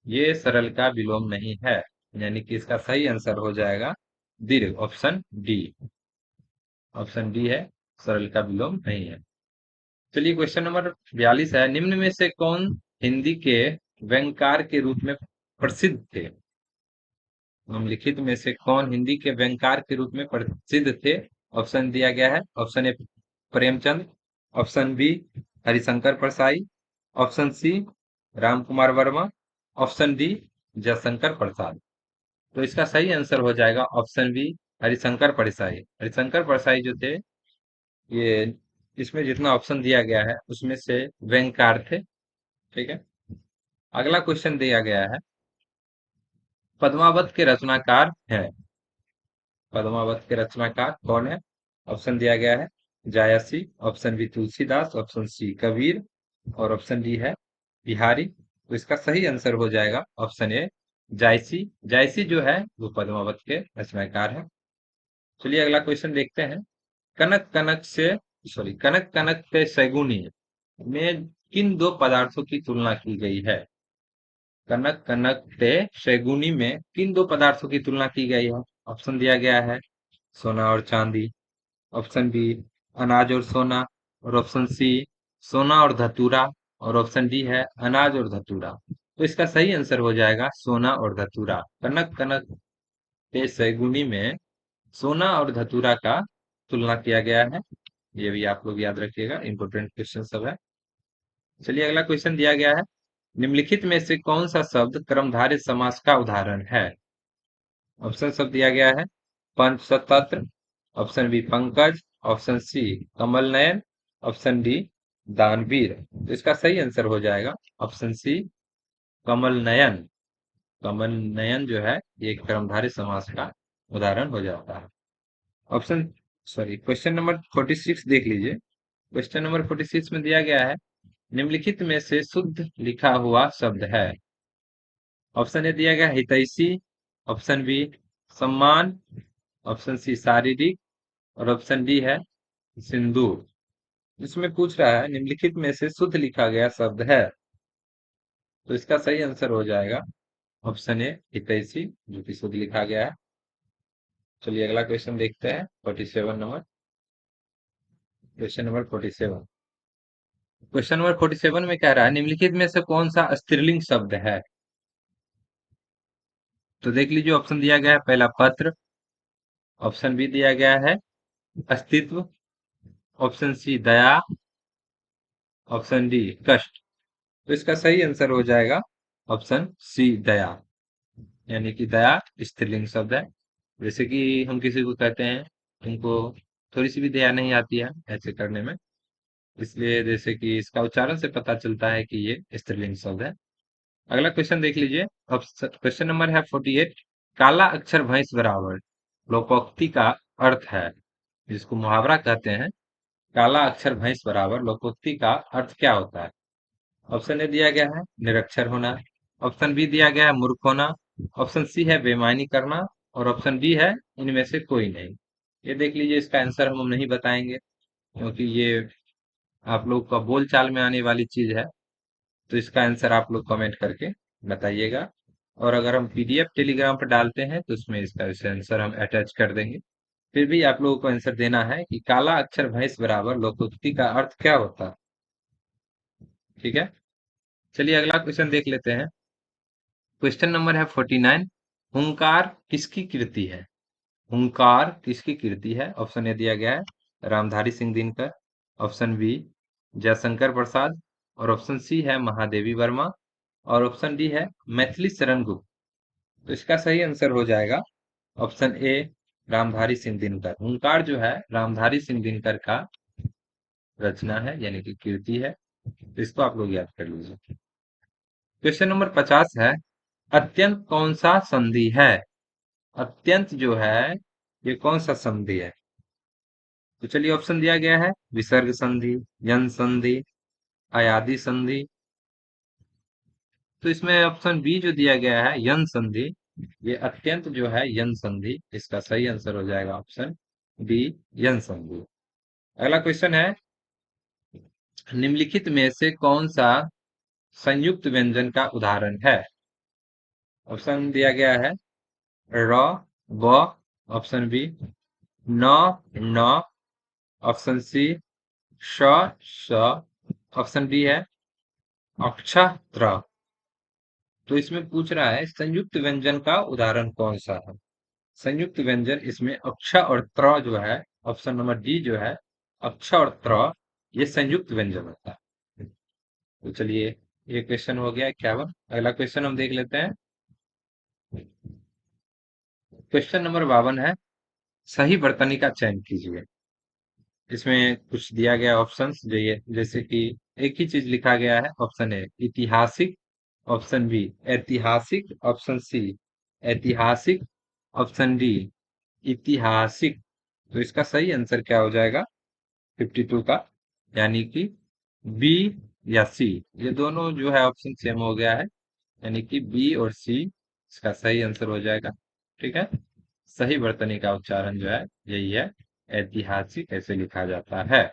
ये सरल का विलोम नहीं है, यानी कि इसका सही आंसर हो जाएगा दीर्घ, ऑप्शन डी। ऑप्शन डी है सरल का विलोम नहीं है। चलिए क्वेश्चन नंबर 42 है। निम्न में से कौन हिंदी के व्यंग्यकार के रूप में प्रसिद्ध थे? निम्नलिखित में से कौन हिंदी के व्यंग्यकार के रूप में प्रसिद्ध थे? ऑप्शन दिया गया है, option A Premchand, option B Harishankar Parsai, option C Ram Kumar Verma, option D Jaishankar Prasad. तो इसका सही आंसर हो जाएगा ऑप्शन बी हरिशंकर परसाई। हरिशंकर परसाई जो थे, ये इसमें जितना ऑप्शन दिया गया है उसमें से व्यंग्यकार थे। ठीक है, अगला क्वेश्चन दिया गया है। पद्मावत के रचनाकार हैं, पद्मावत के रचनाकार कौन है? ऑप्शन दिया गया है Jayasi, option B Tulsidas, option C Kabir, और ऑप्शन डी है बिहारी। तो इसका सही आंसर हो जाएगा ऑप्शन ए जायसी। जायसी जो है वो पद्मावत के रचनाकार है। चलिए अगला क्वेश्चन देखते हैं। कनक कनक से कनक कनक से सैगुनी में किन दो पदार्थों की तुलना की गई है? कनक कनक से सैगुनी में किन दो पदार्थों की तुलना की गई है? ऑप्शन दिया गया है सोना और चांदी, ऑप्शन बी अनाज और सोना, और ऑप्शन सी सोना और धतूरा, और ऑप्शन डी है अनाज और धतूरा। तो इसका सही आंसर हो जाएगा सोना और धतूरा। कनक कनक के सैगुनी में सोना और धतूरा का तुलना किया गया है। ये भी आप लोग याद रखिएगा, इंपोर्टेंट क्वेश्चन सब है। चलिए अगला क्वेश्चन दिया गया है। निम्नलिखित में से कौन सा शब्द कर्मधारय समास का उदाहरण है? ऑप्शन सब दिया गया है पंचतंत्र, ऑप्शन बी पंकज, ऑप्शन सी कमल नयन, ऑप्शन डी दानवीर। तो इसका सही आंसर हो जाएगा ऑप्शन सी कमल नयन। कमल नयन जो है ये कर्मधारय समास का उदाहरण हो जाता है। ऑप्शन सॉरी क्वेश्चन नंबर 46 देख लीजिए। क्वेश्चन नंबर 46 में दिया गया है निम्नलिखित में से शुद्ध लिखा हुआ शब्द है। ऑप्शन ए दिया गया हितैषी, ऑप्शन बी सम्मान, ऑप्शन सी शारीरिक और ऑप्शन डी है सिंदूर। इसमें पूछ रहा है निम्नलिखित में से शुद्ध लिखा गया शब्द है, तो इसका सही आंसर हो जाएगा ऑप्शन ए हितैषी, जो कि शुद्ध लिखा गया है। चलिए अगला क्वेश्चन देखते हैं 47 number. Question number 47। Question number 47 में कह रहा है निम्नलिखित में से कौन सा स्त्रीलिंग शब्द है। तो देख लीजिए ऑप्शन दिया गया है पहला पत्र, ऑप्शन बी दिया गया है अस्तित्व, ऑप्शन सी दया, ऑप्शन डी कष्ट। तो इसका सही आंसर हो जाएगा ऑप्शन सी दया, यानी कि दया स्त्रीलिंग शब्द है। जैसे कि हम किसी को कहते हैं उनको थोड़ी सी भी दया नहीं आती है ऐसे करने में, इसलिए जैसे कि इसका उच्चारण से पता चलता है कि ये स्त्रीलिंग शब्द है। अगला क्वेश्चन देख लीजिए। अब क्वेश्चन नंबर है 48। काला अक्षर भैंस बराबर लोकोक्ति का अर्थ है, जिसको मुहावरा कहते हैं। काला अक्षर भैंस बराबर लोकोक्ति का अर्थ क्या होता है। ऑप्शन ए दिया गया है निरक्षर होना, ऑप्शन बी दिया गया है मूर्ख होना, ऑप्शन सी है बेईमानी करना और ऑप्शन डी है इनमें से कोई नहीं। ये देख लीजिए इसका आंसर हम नहीं बताएंगे, क्योंकि ये आप लोग का बोल चाल में आने वाली चीज है। तो इसका आंसर आप लोग कमेंट करके बताइएगा, और अगर हम पीडीएफ टेलीग्राम पर डालते हैं तो उसमें इसका आंसर हम अटैच कर देंगे। फिर भी आप लोगों को आंसर देना है कि काला अक्षर भैंस बराबर लोकोक्ति का अर्थ क्या होता है। ठीक है, चलिए अगला क्वेश्चन देख लेते हैं। क्वेश्चन नंबर है 49। हुंकार किसकी कृति है। हुंकार किसकी कृति है। ऑप्शन ए दिया गया है रामधारी सिंह दिनकर, ऑप्शन बी जयशंकर प्रसाद और ऑप्शन सी है महादेवी वर्मा और ऑप्शन डी है मैथिली शरण गुप्त। तो इसका सही आंसर हो जाएगा ऑप्शन ए रामधारी सिंह दिनकर। हुंकार जो है रामधारी सिंह दिनकर का रचना है, यानी कि कृति है। तो इसको आप लोग याद कर लीजिए। क्वेश्चन नंबर 50 है अत्यंत कौन सा संधि है। अत्यंत जो है ये कौन सा संधि है। तो चलिए ऑप्शन दिया गया है विसर्ग संधि, यन संधि, अयादि संधि। तो इसमें ऑप्शन बी जो दिया गया है यन संधि, ये अत्यंत जो है यन संधि, इसका सही आंसर हो जाएगा ऑप्शन बी यन संधि। अगला क्वेश्चन है निम्नलिखित में से कौन सा संयुक्त व्यंजन का उदाहरण है। ऑप्शन दिया गया है र, ब, ऑप्शन बी न, न, ऑप्शन सी श, श, ऑप्शन डी है अक्ष, त्र। तो इसमें पूछ रहा है संयुक्त व्यंजन का उदाहरण कौन सा है। संयुक्त व्यंजन इसमें अक्ष और त्र जो है, ऑप्शन नंबर डी जो है अक्ष और त्र, ये संयुक्त व्यंजन होता है। तो चलिए ये क्वेश्चन हो गया 51। अगला क्वेश्चन हम देख लेते हैं। क्वेश्चन नंबर 52 है सही वर्तनी का चयन कीजिए। इसमें कुछ दिया गया ऑप्शंस जो ये जैसे कि एक ही चीज लिखा गया है। ऑप्शन ए ऐतिहासिक, ऑप्शन बी ऐतिहासिक, ऑप्शन सी ऐतिहासिक, ऑप्शन डी ऐतिहासिक। तो इसका सही आंसर क्या हो जाएगा 52 का, यानी कि बी या सी। ये दोनों जो है ऑप्शन सेम हो गया है, यानी कि बी और सी इसका सही आंसर हो जाएगा। ठीक है, सही वर्तनी का उच्चारण जो है यही है, ऐतिहासिक ऐसे लिखा जाता है।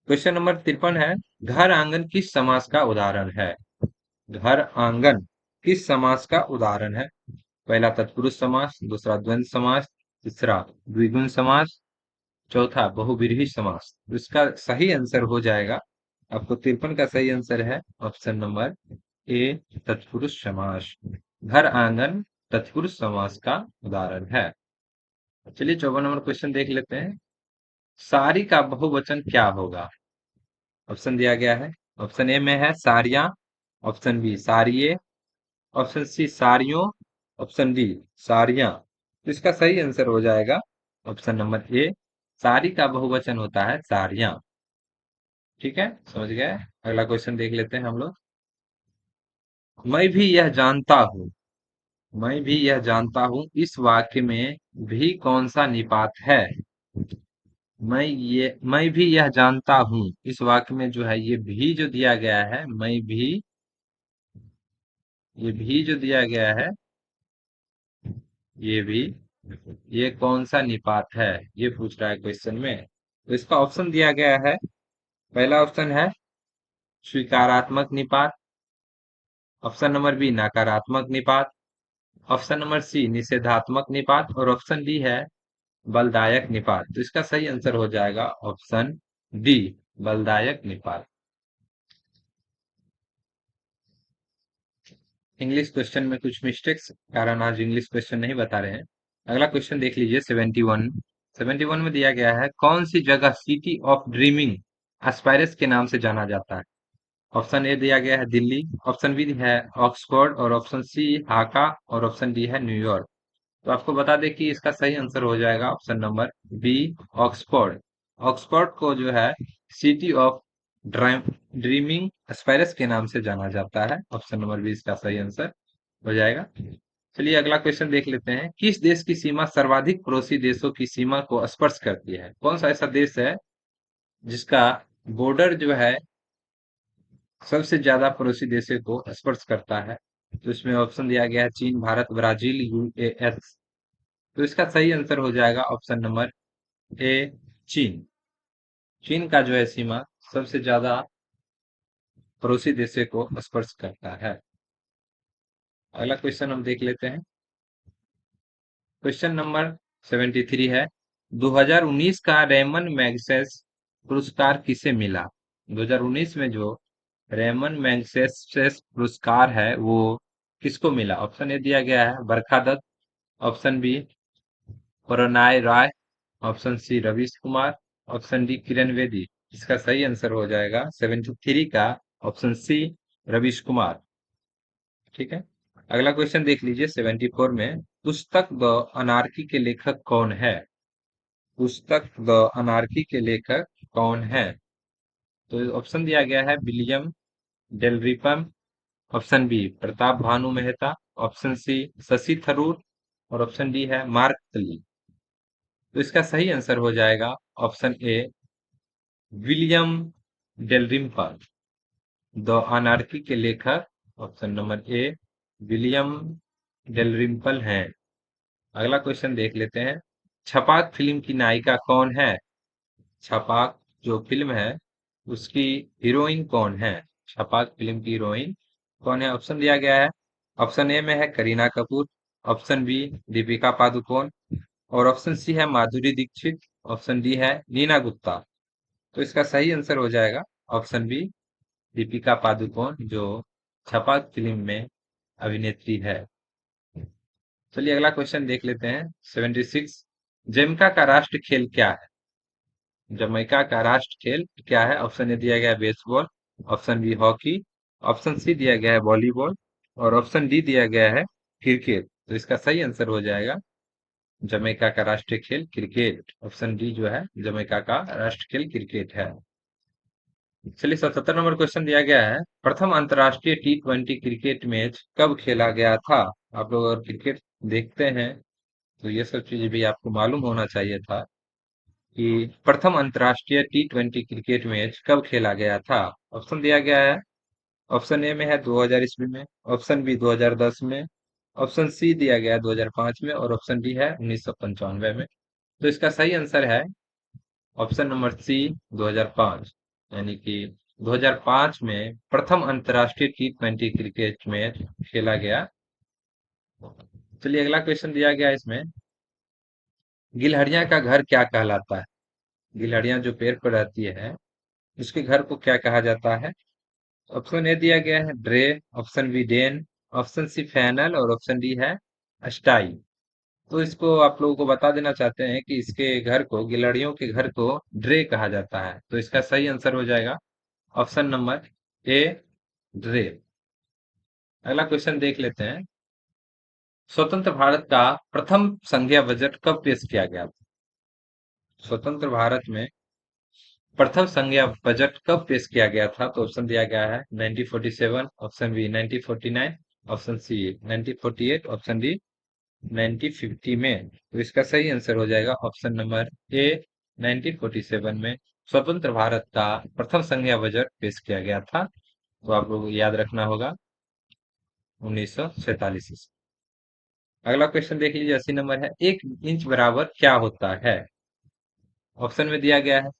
क्वेश्चन नंबर 53 है घर आंगन किस समास का उदाहरण है। घर आंगन किस समास का उदाहरण है। पहला तत्पुरुष समास, दूसरा द्वंद्व समास, तीसरा द्विगुण समास, चौथा बहुव्रीहि समास। तो इसका सही आंसर हो जाएगा आपको 53 का सही आंसर है ऑप्शन नंबर ए तत्पुरुष समास। घर आंगन तत्पुरुष समास का उदाहरण है। चलिए 54 नंबर क्वेश्चन देख लेते हैं। सारी का बहुवचन क्या होगा। ऑप्शन दिया गया है। ऑप्शन ए में है सारियां, ऑप्शन बी सारिये, ऑप्शन सी सारियों, ऑप्शन डी सारियां। तो इसका सही आंसर हो जाएगा ऑप्शन नंबर ए। सारी का बहुवचन होता है सारियां। ठीक है, समझ गए। अगला क्वेश्चन देख लेते हैं हम लोग। मैं भी यह जानता हूँ, मैं भी यह जानता हूँ, इस वाक्य में भी कौन सा निपात है। मैं भी यह जानता हूँ, इस वाक्य में जो है ये भी जो दिया गया है, मैं भी, ये भी जो दिया गया है, ये भी, ये कौन सा निपात है, ये पूछ रहा है क्वेश्चन में। तो इसका ऑप्शन दिया गया है। पहला ऑप्शन है स्वीकारात्मक निपात। ऑप्शन नंबर बी नकारात्मक निपात। ऑप्शन नंबर सी निषेधात्मक निपात और ऑप्शन डी है बलदायक निपात। तो इसका सही आंसर हो जाएगा ऑप्शन डी, बलदायक निपात। इंग्लिश क्वेश्चन में कुछ मिस्टेक्स कारण आज इंग्लिश क्वेश्चन नहीं बता रहे हैं। अगला क्वेश्चन देख लीजिए 71। 71 में दिया गया है कौन सी जगह सिटी ऑफ ड्रीमिंग एस्पायरस के नाम से जाना जाता है। ऑप्शन ए दिया गया है दिल्ली, ऑप्शन बी है ऑक्सफोर्ड और ऑप्शन सी ढाका और ऑप्शन डी है न्यूयॉर्क। तो आपको बता दें कि इसका सही आंसर हो जाएगा option number B, Oxford. Oxford को जो है सिटी ऑफ ड्रीमिंग एस्पायरस के नाम से जाना जाता है। ऑप्शन नंबर बी इसका सही आंसर हो जाएगा। चलिए अगला क्वेश्चन देख लेते हैं। किस देश की सीमा सर्वाधिक पड़ोसी देशों की सीमा को स्पर्श करती है। कौन सा ऐसा देश है जिसका बॉर्डर जो है सबसे ज्यादा पड़ोसी देशों को स्पर्श करता है। तो इसमें ऑप्शन दिया गया है चीन, भारत, ब्राजील, यूएस। तो इसका सही आंसर हो जाएगा ऑप्शन नंबर ए, चीन। चीन का जो है सीमा सबसे ज्यादा पड़ोसी देशों को स्पर्श करता है। अगला क्वेश्चन हम देख लेते हैं। क्वेश्चन नंबर 73 है 2019 का रेमन मैग्सेस पुरस्कार किसे मिला। 2019 में जो रेमन मैग्सेस पुरस्कार है वो किसको मिला। ऑप्शन ए दिया गया है Barkha Dutt, option B Prannoy Roy, option C Ravish Kumar, option D Kiran Bedi. इसका सही आंसर हो जाएगा 73 का ऑप्शन सी, रवीश कुमार। ठीक है, अगला क्वेश्चन देख लीजिए 74 में। पुस्तक द अनार्की के लेखक कौन है। पुस्तक द अनार्की के लेखक कौन है। तो ऑप्शन दिया गया है William Dalrymple, option B Pratap Bhanu Mehta, option C Shashi Tharoor और ऑप्शन डी है मार्क टली। तो इसका सही आंसर हो जाएगा option A, William Dalrymple. The anarchy के लेखक option number A William Dalrymple हैं। अगला क्वेश्चन देख लेते हैं। छपाक फिल्म की नायिका कौन है। छपाक जो फिल्म है उसकी हीरोइन कौन है। छपाक फिल्म की हीरोइन कौन है। ऑप्शन दिया गया है। ऑप्शन ए में है करीना कपूर, ऑप्शन बी दीपिका पादुकोण और ऑप्शन सी है माधुरी दीक्षित, ऑप्शन डी है नीना गुप्ता। तो इसका सही आंसर हो जाएगा ऑप्शन बी, दीपिका पादुकोण जो छपाक फिल्म में अभिनेत्री है। चलिए अगला क्वेश्चन देख लेते हैं 76। जमैका का राष्ट्र खेल क्या है। जमैका का राष्ट्र खेल क्या है। ऑप्शन ए दिया गया है baseball, option B hockey, option C दिया गया है वॉलीबॉल और ऑप्शन डी दिया गया है क्रिकेट। तो इसका सही आंसर हो जाएगा जमैका का राष्ट्रीय खेल क्रिकेट। ऑप्शन डी जो है जमैका का राष्ट्रीय खेल क्रिकेट है। चलिए 77 नंबर क्वेश्चन दिया गया है। प्रथम अंतर्राष्ट्रीय T20 क्रिकेट मैच कब खेला गया था। आप लोग अगर क्रिकेट देखते हैं तो ये सब चीज भी आपको मालूम होना चाहिए था कि प्रथम अंतर्राष्ट्रीय T20 क्रिकेट मैच कब खेला गया था। ऑप्शन दिया गया है। ऑप्शन ए में है 2000 ईस्वी में, ऑप्शन बी 2010 में, ऑप्शन सी दिया गया है 2005 में और ऑप्शन डी है 1995 में। तो इसका सही आंसर है ऑप्शन नंबर सी, 2005। यानी कि 2005 में प्रथम अंतर्राष्ट्रीय T20 क्रिकेट मैच खेला गया। चलिए अगला क्वेश्चन दिया गया है इसमें। गिलहरियां का घर क्या कहलाता है। गिलहरियां जो पेड़ पर रहती है उसके घर को क्या कहा जाता है। ऑप्शन ए दिया गया है ड्रे, ऑप्शन बी डेन, ऑप्शन सी फैनल और ऑप्शन डी है स्टाई। तो इसको आप लोगों को बता देना चाहते हैं कि इसके घर को, गिलहरियों के घर को ड्रे कहा जाता है। तो इसका सही आंसर हो जाएगा ऑप्शन नंबर ए, ड्रे। अगला क्वेश्चन देख लेते हैं। स्वतंत्र भारत का प्रथम संघीय बजट कब पेश किया गया था। स्वतंत्र भारत में प्रथम संघीय बजट कब पेश किया गया था? तो ऑप्शन दिया गया है 1947, option B 1949, option C 1948, option D 1950 में। तो इसका सही आंसर हो जाएगा ऑप्शन नंबर ए 1947 में स्वतंत्र भारत का प्रथम संघीय बजट पेश किया गया था। तो आप लोग को याद रखना होगा 1947 से। अगला क्वेश्चन देख लीजिए, 80 नंबर है, 1 इंच बराबर क्या होता है? ऑप्शन में दिया गया है।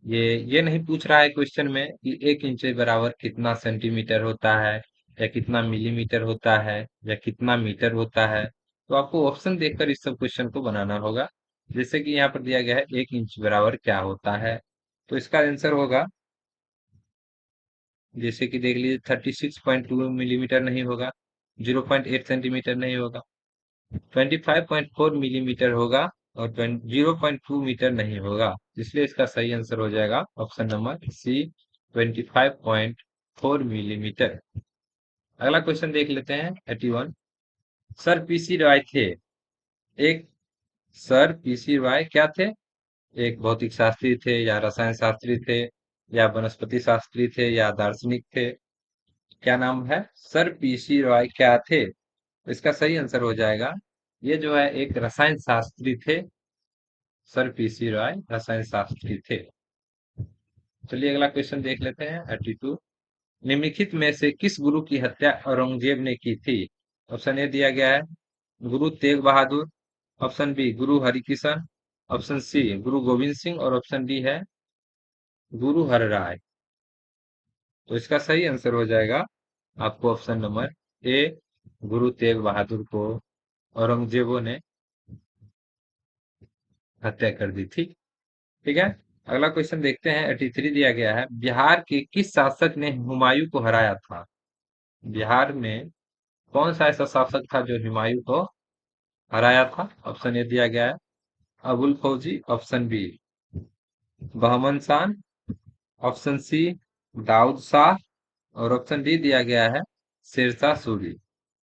ये नहीं पूछ रहा है क्वेश्चन में कि 1 इंच बराबर कितना सेंटीमीटर होता है, या कितना मिलीमीटर होता है, या कितना मीटर होता है। तो आपको ऑप्शन देखकर इस सब क्वेश्चन को बनाना होगा। जैसे कि यहाँ पर दिया गया है 1 इंच बराबर क्या होता है, तो इसका आंसर होगा, जैसे कि देख लीजिए 36.2 मिलीमीटर नहीं होगा, 0.8 सेंटीमीटर नहीं होगा, 25.4 मिलीमीटर होगा, और 0.2 मीटर नहीं होगा। इसलिए इसका सही आंसर हो जाएगा ऑप्शन नंबर सी 25.4 मिलीमीटर। अगला क्वेश्चन देख लेते हैं 81। सर पीसी रॉय थे एक सर पीसी रॉय क्या थे? एक भौतिक शास्त्री थे, या रसायन शास्त्री थे, या वनस्पति शास्त्री थे, या दार्शनिक थे? क्या नाम है? सर पीसी रॉय क्या थे? इसका सही आंसर हो जाएगा, ये जो है एक रसायन शास्त्री थे। सर पीसी रॉय रसायन शास्त्री थे। चलिए अगला क्वेश्चन देख लेते हैं 82। निम्नलिखित में से किस गुरु की हत्या औरंगजेब ने की थी? ऑप्शन ए दिया गया है गुरु तेग बहादुर, ऑप्शन बी गुरु हरिकिशन, ऑप्शन सी गुरु गोविंद सिंह, और ऑप्शन डी है गुरु हरराय। तो इसका सही आंसर हो जाएगा आपको option number A Guru Tegh Bahadur को औरंगजेबों ने हत्या कर दी थी। ठीक है। अगला क्वेश्चन देखते हैं 83 दिया गया है, बिहार के किस शासक ने हुमायूं को हराया था? बिहार में कौन सा ऐसा शासक था जो हुमायूं को हराया था? ऑप्शन ए दिया गया है Abul Fauzi, option B Bahman Shah, option C Daud Shah, और ऑप्शन डी दिया गया है शेरशाह सूरी।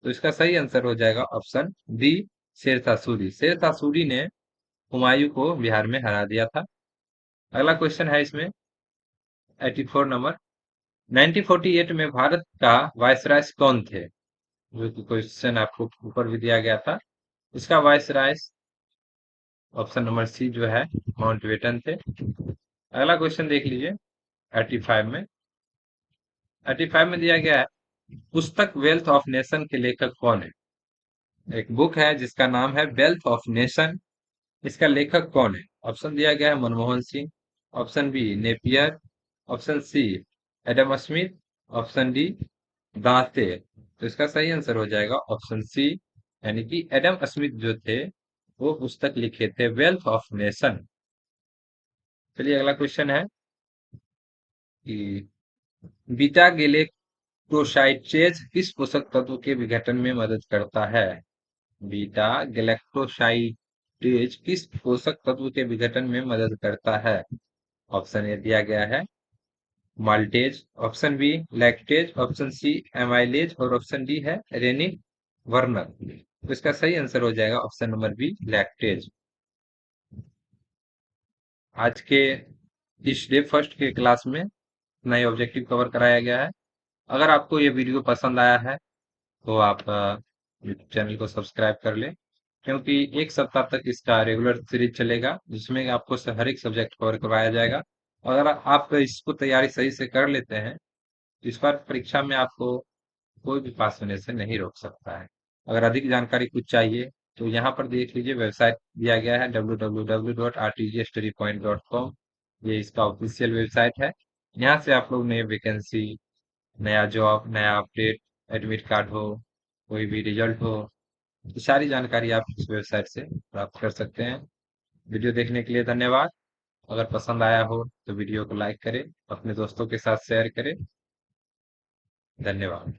तो इसका सही आंसर हो जाएगा ऑप्शन डी शेरशाह सूरी। शेरशाह सूरी ने हुमायूं को बिहार में हरा दिया था। अगला क्वेश्चन है इसमें 84 नंबर, 1948 में भारत का वायसराय कौन थे? जो कि क्वेश्चन आपको ऊपर भी दिया गया था। इसका वायसराय ऑप्शन नंबर सी जो है माउंटबेटन थे। अगला क्वेश्चन देख लीजिए 85 में। 85 में दिया गया है, पुस्तक वेल्थ ऑफ नेशन के लेखक कौन है? एक बुक है जिसका नाम है वेल्थ ऑफ नेशन, इसका लेखक कौन है? ऑप्शन दिया गया है Manmohan Singh, option B Napier, option C Adam Smith, option D Dante. तो इसका सही आंसर हो जाएगा ऑप्शन सी, यानी कि एडम स्मिथ जो थे वो पुस्तक लिखे थे वेल्थ ऑफ नेशन। चलिए अगला क्वेश्चन है कि बीटा गैलेक्टोसाइडेज किस पोषक तत्व के विघटन में मदद करता है? बीटा गैलेक्टोसाइडेज किस पोषक तत्व के विघटन में मदद करता है? ऑप्शन ए दिया गया है maltase, option B lactase, option C amylase, और ऑप्शन डी है रेनिक वर्नर। तो इसका सही आंसर हो जाएगा ऑप्शन नंबर बी लैक्टेज। आज के इस डे फर्स्ट के क्लास में नए ऑब्जेक्टिव कवर कराया गया है। अगर आपको ये वीडियो पसंद आया है तो आप चैनल को सब्सक्राइब कर लें, क्योंकि 1 सप्ताह तक इसका रेगुलर सीरीज चलेगा जिसमें आपको हर एक सब्जेक्ट कवर करवाया जाएगा। अगर आप इसको तैयारी सही से कर लेते हैं तो इस बार परीक्षा में आपको कोई भी पास होने से नहीं रोक सकता है। अगर अधिक जानकारी कुछ चाहिए तो यहाँ पर देख लीजिए, वेबसाइट दिया गया है www.rtgstudypoint.com। ये इसका ऑफिशियल वेबसाइट है। यहाँ से आप लोग नए वैकेंसी, नया जॉब, नया अपडेट, एडमिट कार्ड हो, कोई भी रिजल्ट हो, ये सारी जानकारी आप इस वेबसाइट से प्राप्त कर सकते हैं। वीडियो देखने के लिए धन्यवाद। अगर पसंद आया हो तो वीडियो को लाइक करें, अपने दोस्तों के साथ शेयर करें। धन्यवाद।